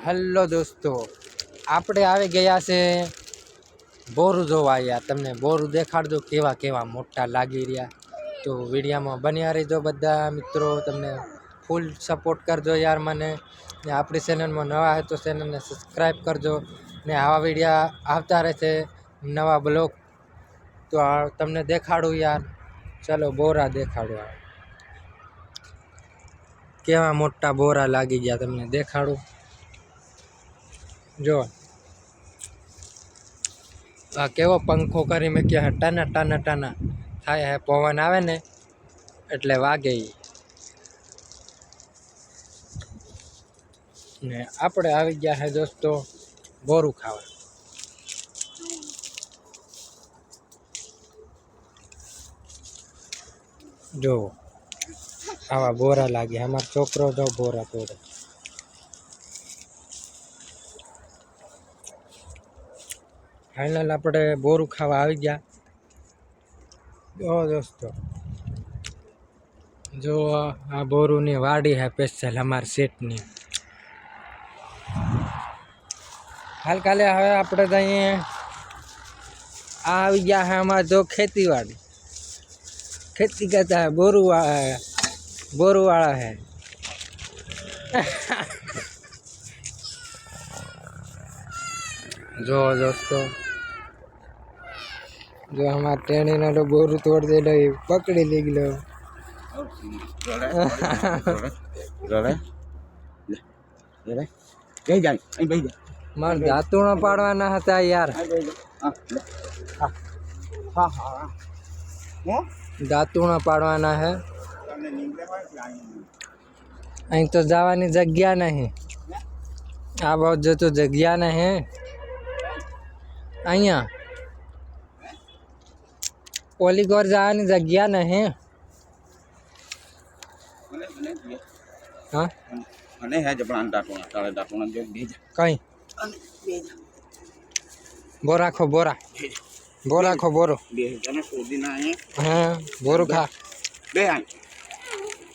Hello દોસ્તો, આપણે આવી ગયા છે બોરું જોવા. યાર તમને બોરું દેખાડ દો કેવા કેવા મોટા લાગી રહ્યા. તો વિડીયોમાં બન્યા રહેજો બધા મિત્રો, તમને ફૂલ સપોર્ટ કરજો યાર મને. ને આપણી ચેનલમાં નવા હોય તો ચેનલને સબસ્ક્રાઈબ કરજો. ને આવા વિડીયો આવતા રહેશે, નવા બ્લોગ. તો તમને દેખાડું યાર, ચલો બોરા દેખાડો. કેવા મોટા બોરા લાગી ગયા તમને દેખાડું. જો આ કેવો પંખો કરી મેં કે ટાના ટાના ટાના થાય હે, પવન આવે ને એટલે વાગે. ને આપણે આવી ગયા હે દોસ્તો બોરું ખાવા. જો આવા બોરા લાગે. અમારો છોકરો જો બોરા તોડે. ફાઇનલ આપણે બોરું ખાવા આવી ગયા. જો દોસ્તો, જો આ બોરુંની વાડી હે સ્પેશિયલ અમારા શેઠની. હાલ કાલે હવે આપણે તો અહીંયા આવી ગયા હે અમારે જો ખેતીવાડી. ખેતી કરતા હે બોરુવાળા હે. જો દોસ્તો, જો हमारा टेणी नो बोरू तोड़ दे लो, पकड़ी ले लो। मार दातुणो पाड़वाना हता यार, दातुणो पाड़वाना है। अहीं तो जावानी जग्या नहीं, आ बहुत जो तो जग्या नहीं अहिया ओली गोर जावानी जग्या नहीं। हाँ અને હે જબરાન ડાટોણા તાળે ડાટોણા જો બેજ कहीं बोरा खो बोरा, बोरा खो बोरो બે જને સોદી ના હે। हाँ बोरू खा બે આઈ